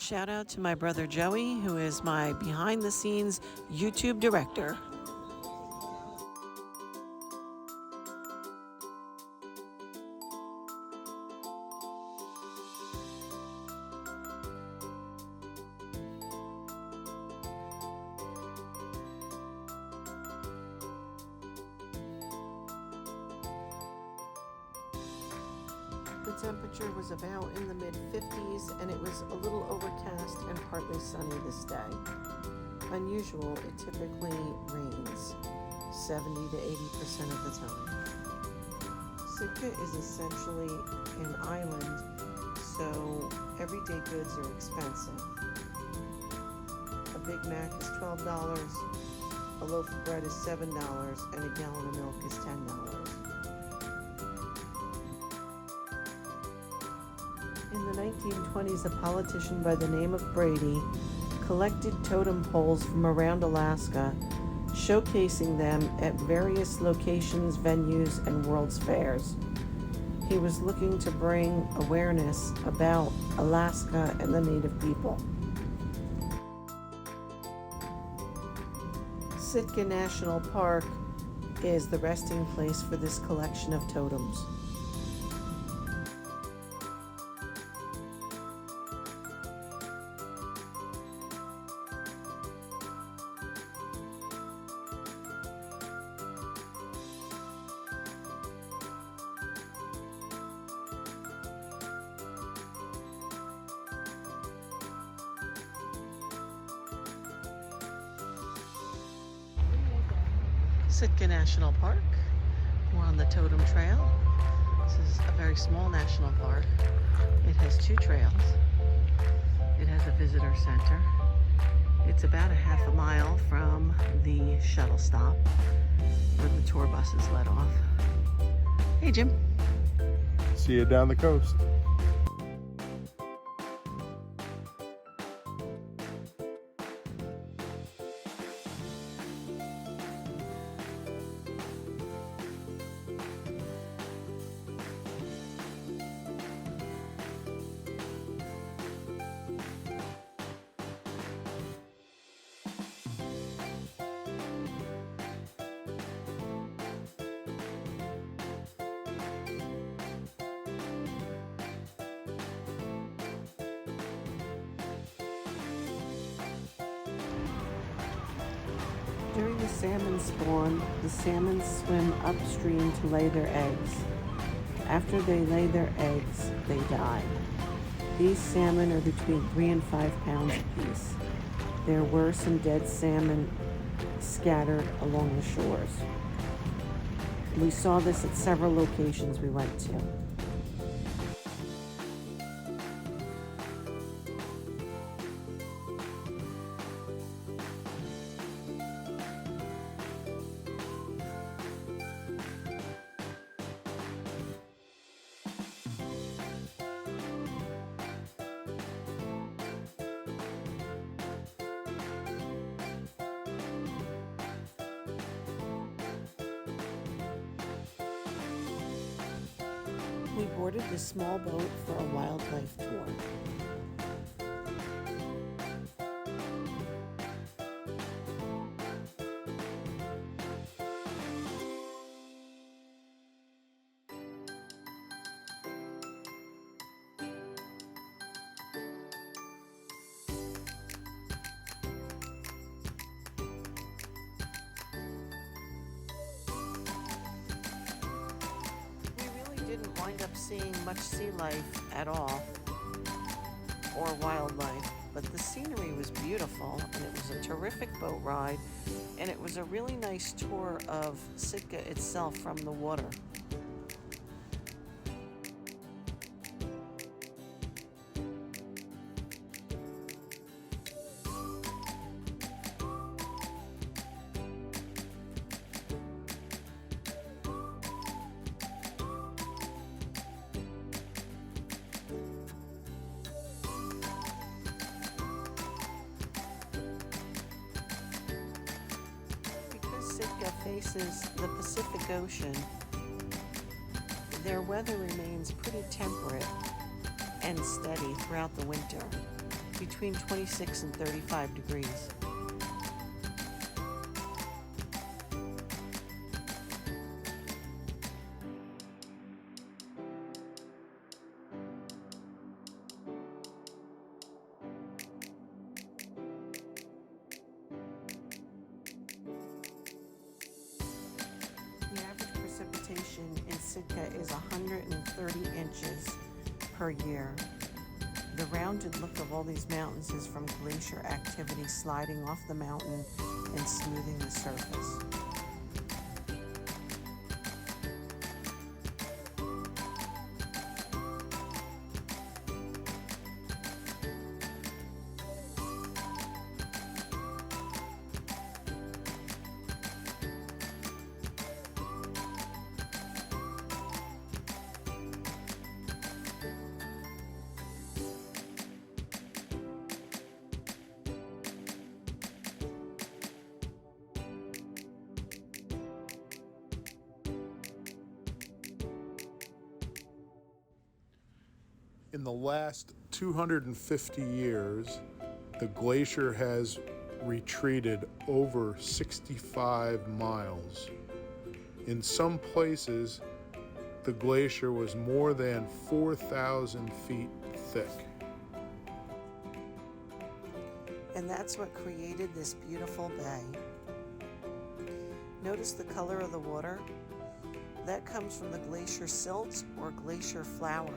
Shout out to my brother Joey, who is my behind the scenes YouTube director. The temperature was about in the mid-50s, and it was a little overcast and partly sunny this day. Unusual, it typically rains 70 to 80% of the time. Sitka is essentially an island, so everyday goods are expensive. A Big Mac is $12, a loaf of bread is $7, and a gallon of milk is $10. In the 1920s, a politician by the name of Brady collected totem poles from around Alaska, showcasing them at various locations, venues, and World's Fairs. He was looking to bring awareness about Alaska and the native people. Sitka National Park is the resting place for this collection of totems. Sitka National Park. We're on the Totem Trail. This is a very small national park. It has two trails. It has a visitor center. It's about a half a mile from the shuttle stop where the tour buses let off. Hey, Jim. See you down the coast. During the salmon spawn, the salmon swim upstream to lay their eggs. After they lay their eggs, they die. These salmon are between 3 and 5 pounds apiece. There were some dead salmon scattered along the shores. We saw this at several locations we went to. We boarded this small boat for a wildlife tour. Didn't wind up seeing much sea life at all, or wildlife, but the scenery was beautiful, and it was a terrific boat ride, and it was a really nice tour of Sitka itself from the water. Sitka faces the Pacific Ocean, their weather remains pretty temperate and steady throughout the winter. between 26 and 35 degrees. The average precipitation in Sitka is 130 inches per year. The rounded look of all these mountains is from glacier activity sliding off the mountain and smoothing the surface. In the last 250 years, the glacier has retreated over 65 miles. In some places, the glacier was more than 4,000 feet thick. And that's what created this beautiful bay. Notice the color of the water? That comes from the glacier silt or glacier flour.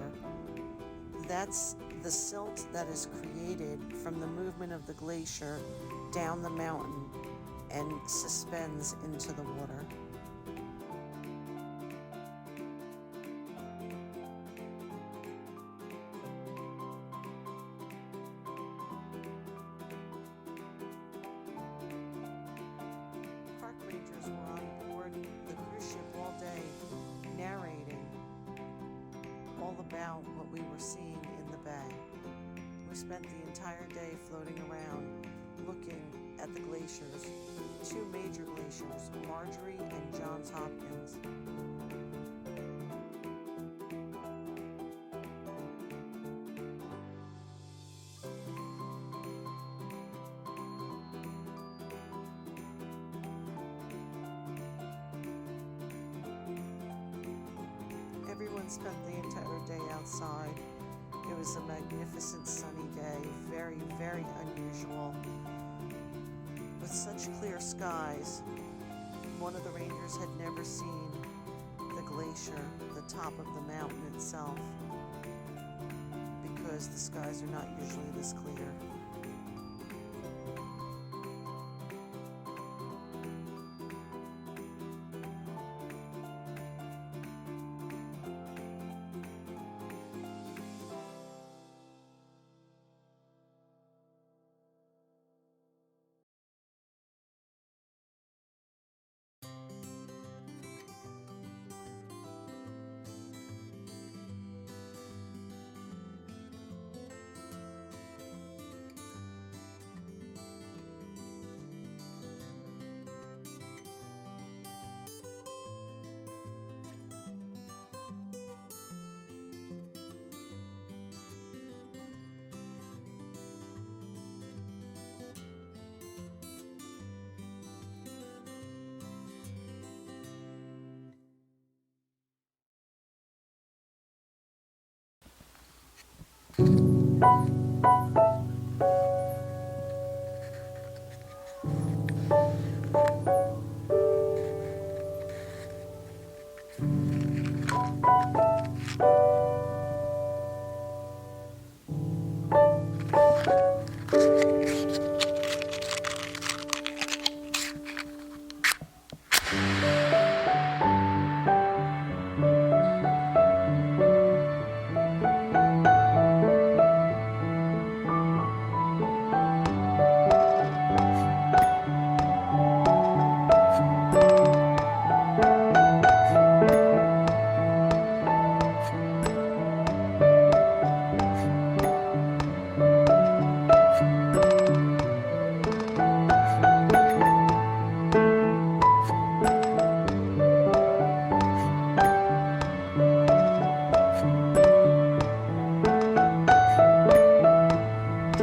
That's the silt that is created from the movement of the glacier down the mountain and suspends into the water. Park rangers were on board the cruise ship all day, narrating all about what we were seeing in the bay. We spent the entire day floating around looking at the glaciers, two major glaciers, Marjorie and Johns Hopkins. Everyone spent the entire day outside. It was a magnificent sunny day, very, very unusual. With such clear skies, one of the rangers had never seen the glacier, the top of the mountain itself, because the skies are not usually this clear.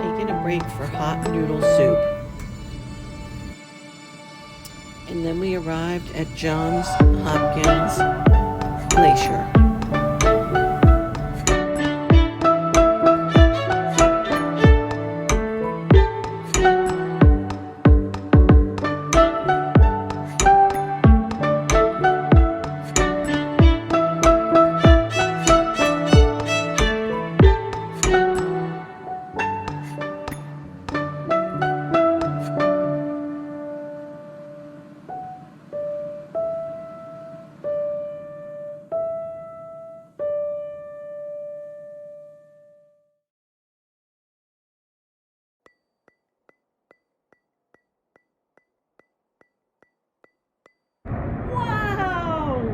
taking a break for hot noodle soup. And then we arrived at Johns Hopkins Glacier.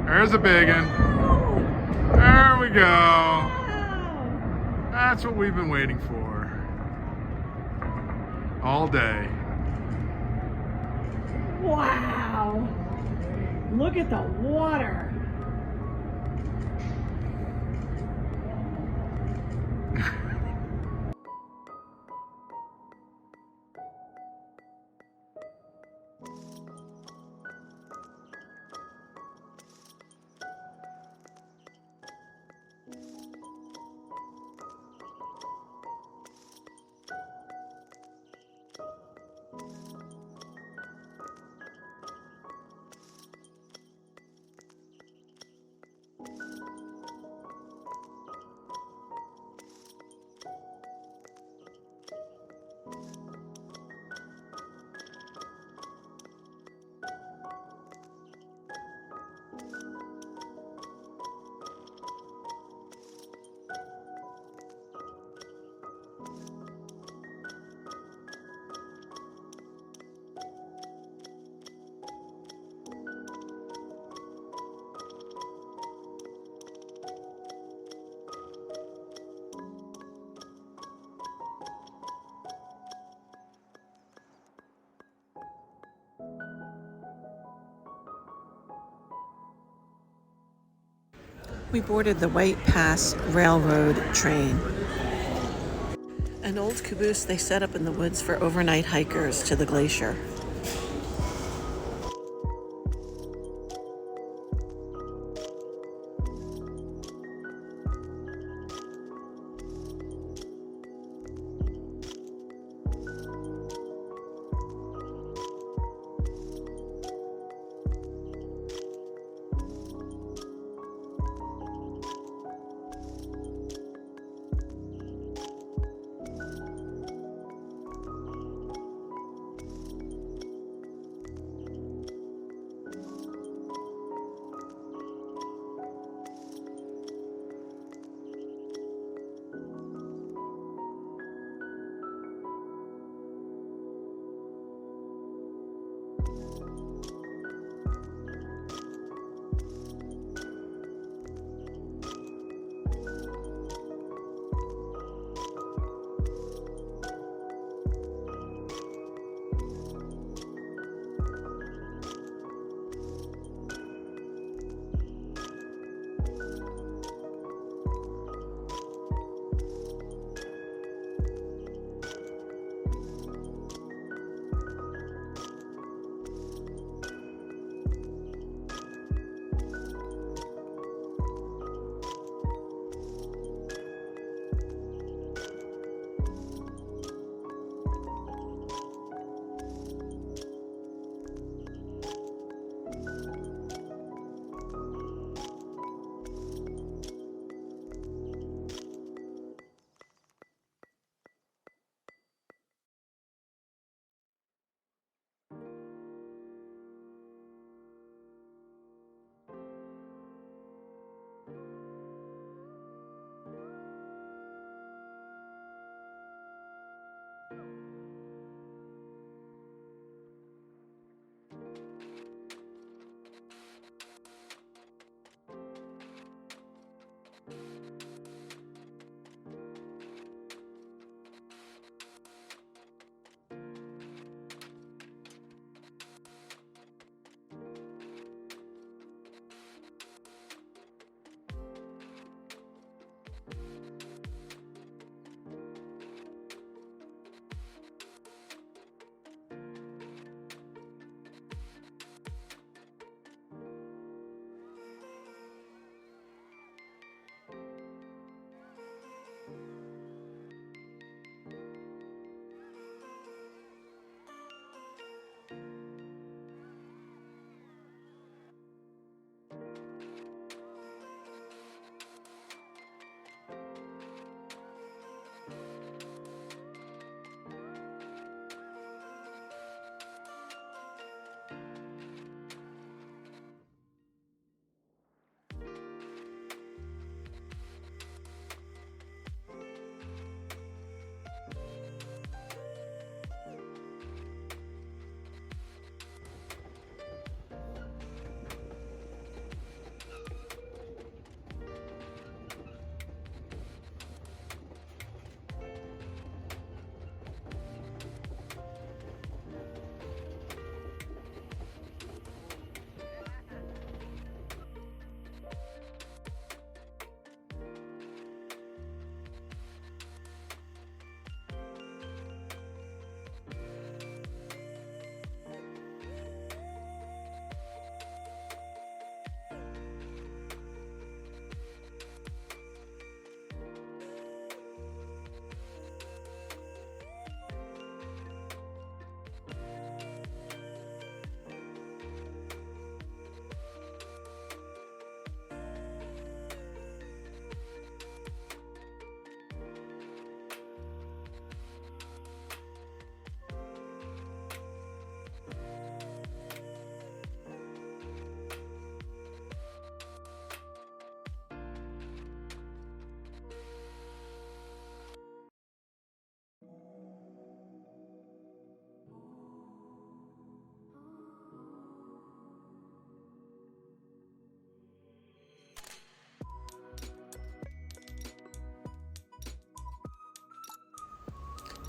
There's a big one. There we go. That's what we've been waiting for all day. Wow! Look at the water. We boarded the White Pass Railroad train. An old caboose they set up in the woods for overnight hikers to the glacier.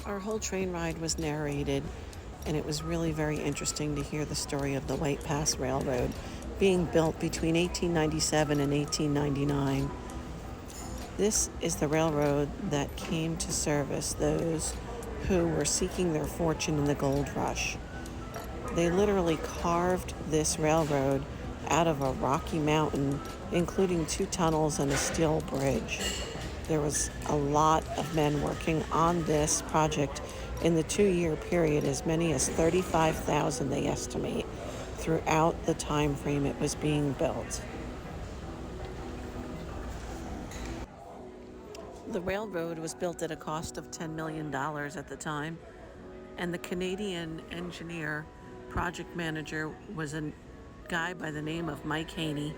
Our whole train ride was narrated, and it was really very interesting to hear the story of the White Pass Railroad being built between 1897 and 1899. This is the railroad that came to service those who were seeking their fortune in the gold rush. They literally carved this railroad out of a rocky mountain, including 2 tunnels and a steel bridge. There was a lot of men working on this project in the 2-year period, as many as 35,000 they estimate, throughout the time frame it was being built. The railroad was built at a cost of $10 million at the time, and the Canadian engineer project manager was a guy by the name of Mike Haney.